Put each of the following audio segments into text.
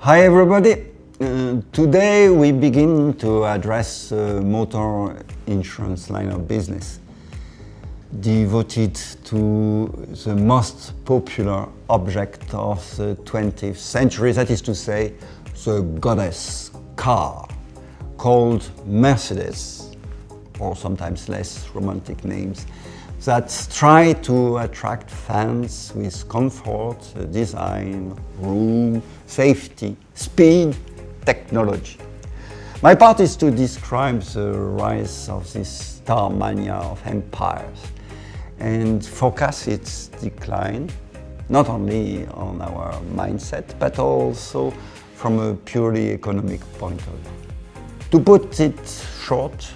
Hi everybody! Today we begin to address the motor insurance line of business, devoted to the most popular object of the 20th century, that is to say, the goddess car, called Mercedes, or sometimes less romantic names, that try to attract fans with comfort, design, room, safety, speed, technology. My part is to describe the rise of this star mania of empires and forecast its decline, not only on our mindset, but also from a purely economic point of view. To put it short,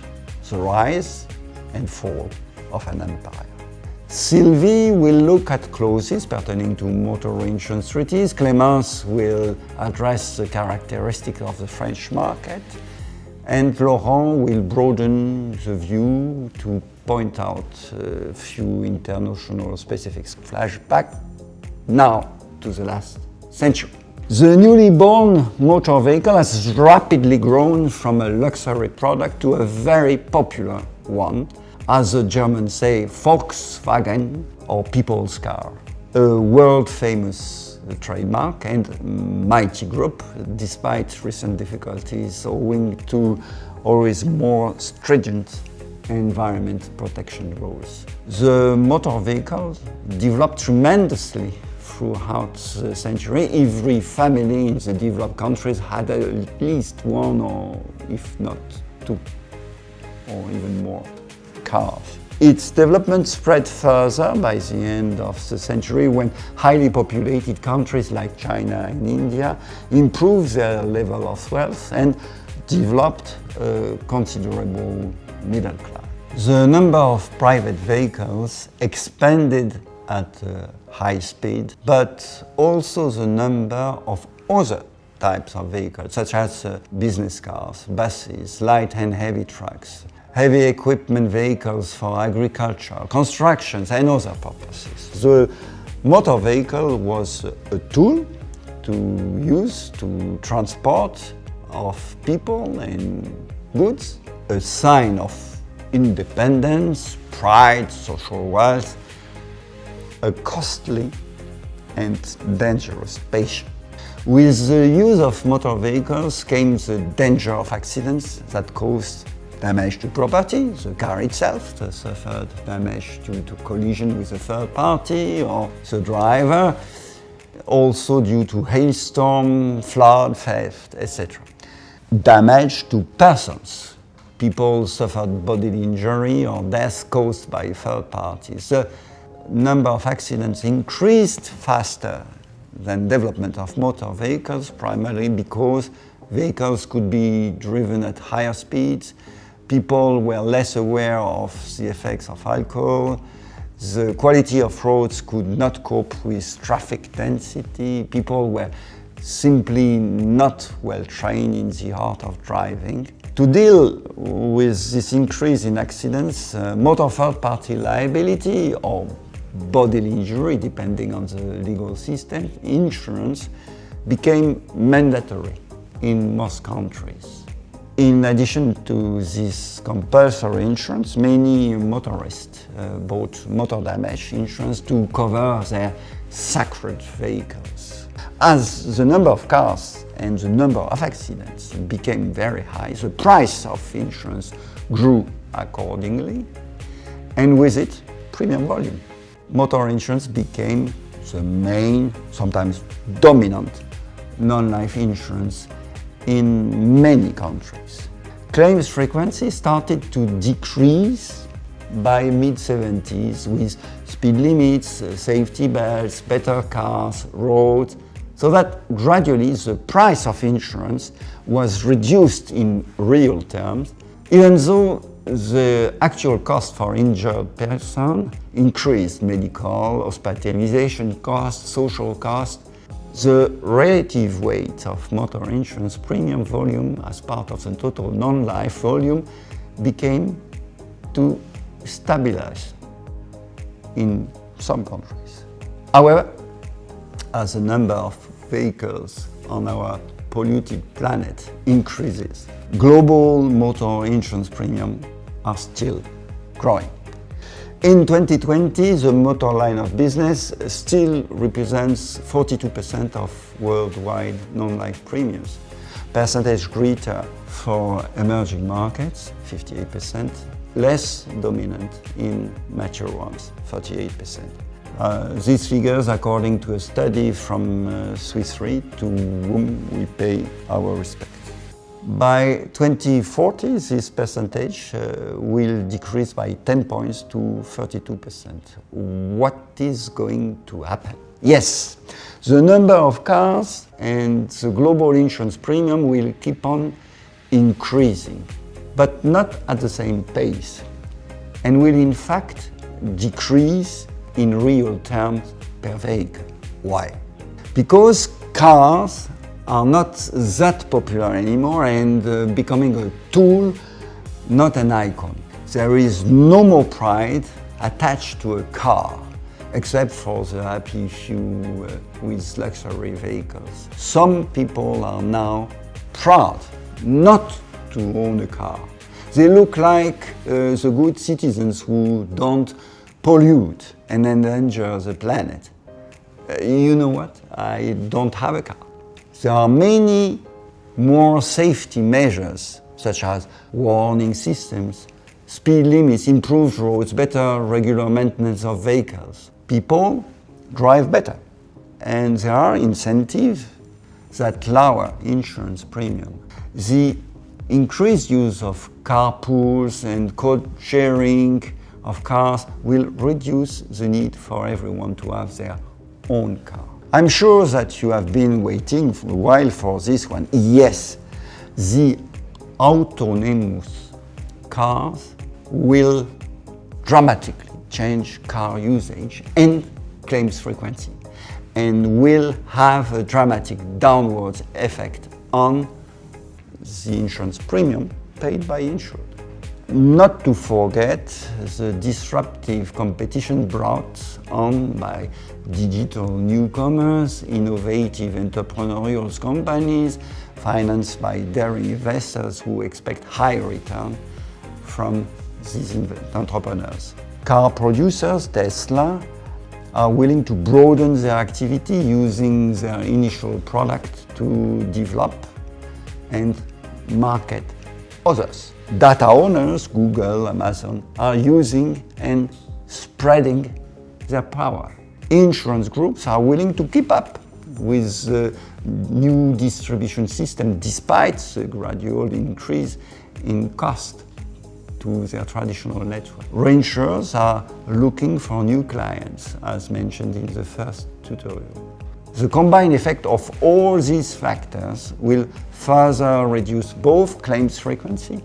the rise and fall of an empire. Sylvie will look at clauses pertaining to motor insurance treaties. Clémence will address the characteristics of the French market. And Laurent will broaden the view to point out a few international specifics. Flashback now to the last century. The newly born motor vehicle has rapidly grown from a luxury product to a very popular one, as the Germans say, Volkswagen, or people's car. A world-famous trademark and mighty group, despite recent difficulties owing to always more stringent environment protection rules. The motor vehicle developed tremendously throughout the century. Every family in the developed countries had at least one, or if not two, or even more cars. Its development spread further by the end of the century when highly populated countries like China and India improved their level of wealth and developed a considerable middle class. The number of private vehicles expanded at a high speed, but also the number of other types of vehicles, such as business cars, buses, light and heavy trucks, heavy equipment vehicles for agriculture, constructions and other purposes. The motor vehicle was a tool to use to transport of people and goods, a sign of independence, pride, social wealth, a costly and dangerous passion. With the use of motor vehicles came the danger of accidents that caused damage to property, the car itself suffered damage due to collision with a third party or the driver, also due to hailstorm, flood, theft, etc. Damage to persons. People suffered bodily injury or death caused by third parties. The number of accidents increased faster than development of motor vehicles, primarily because vehicles could be driven at higher speeds. People were less aware of the effects of alcohol. The quality of roads could not cope with traffic density. People were simply not well trained in the art of driving. To deal with this increase in accidents, motor third-party liability or bodily injury, depending on the legal system, insurance became mandatory in most countries. In addition to this compulsory insurance, many motorists bought motor damage insurance to cover their sacred vehicles. As the number of cars and the number of accidents became very high, the price of insurance grew accordingly, and with it, premium volume. Motor insurance became the main, sometimes dominant, non-life insurance in many countries. Claims frequency started to decrease by mid-70s with speed limits, safety belts, better cars, roads, so that gradually the price of insurance was reduced in real terms, even though the actual cost for injured person increased: medical, hospitalization costs, social costs. The relative weight of motor insurance premium volume as part of the total non-life volume became to stabilize in some countries. However, as the number of vehicles on our polluted planet increases. Global motor insurance premiums are still growing. In 2020, the motor line of business still represents 42% of worldwide non-life premiums. Percentage greater for emerging markets, 58%, less dominant in mature ones, 38%. These figures according to a study from Swiss Re, to whom we pay our respect. By 2040, this percentage will decrease by 10 points to 32%. What is going to happen? Yes, the number of cars and the global insurance premium will keep on increasing, but not at the same pace, and will in fact decrease in real terms per vehicle. Why? Because cars are not that popular anymore and becoming a tool, not an icon. There is no more pride attached to a car, except for the happy few with luxury vehicles. Some people are now proud not to own a car. They look like the good citizens who don't pollute and endanger the planet. You know what? I don't have a car. There are many more safety measures, such as warning systems, speed limits, improved roads, better regular maintenance of vehicles. People drive better, and there are incentives that lower insurance premium. The increased use of carpools and code-sharing of cars will reduce the need for everyone to have their own car. I'm sure that you have been waiting for a while for this one. Yes, the autonomous cars will dramatically change car usage and claims frequency, and will have a dramatic downward effect on the insurance premium paid by insured. Not to forget the disruptive competition brought on by digital newcomers, innovative entrepreneurial companies, financed by daring investors who expect high return from these entrepreneurs. Car producers, Tesla, are willing to broaden their activity using their initial product to develop and market others. Data owners, Google, Amazon, are using and spreading their power. Insurance groups are willing to keep up with the new distribution system despite the gradual increase in cost to their traditional network. Reinsurers are looking for new clients, as mentioned in the first tutorial. The combined effect of all these factors will further reduce both claims frequency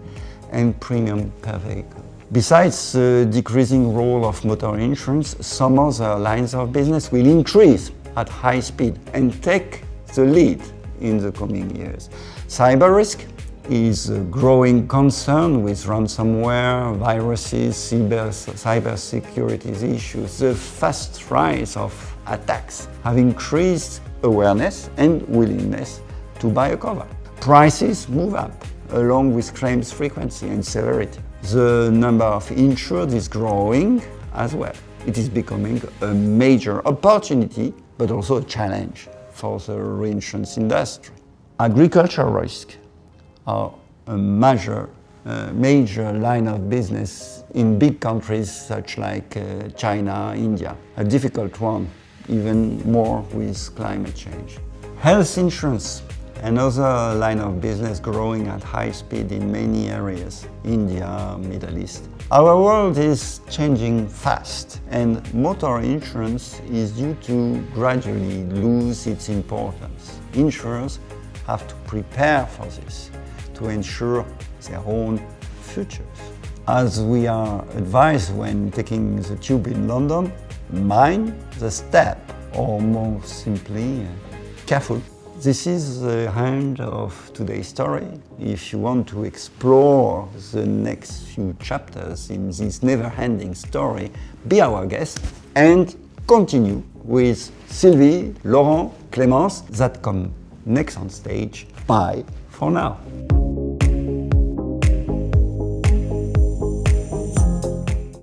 and premium per vehicle. Besides the decreasing role of motor insurance, some other lines of business will increase at high speed and take the lead in the coming years. Cyber risk is a growing concern with ransomware, viruses, cybersecurity issues. The fast rise of attacks have increased awareness and willingness to buy a cover. Prices move up along with claims frequency and severity. The number of insured is growing as well. It is becoming a major opportunity, but also a challenge for the reinsurance industry. Agricultural risk are a major line of business in big countries such like China, India. A difficult one, even more with climate change. Health insurance, another line of business growing at high speed in many areas, India, Middle East. Our world is changing fast, and motor insurance is due to gradually lose its importance. Insurers have to prepare for this to ensure their own futures. As we are advised when taking the tube in London, mind the step, or more simply, careful. This is the end of today's story. If you want to explore the next few chapters in this never-ending story, be our guest and continue with Sylvie, Laurent, Clémence that come next on stage. Bye for now.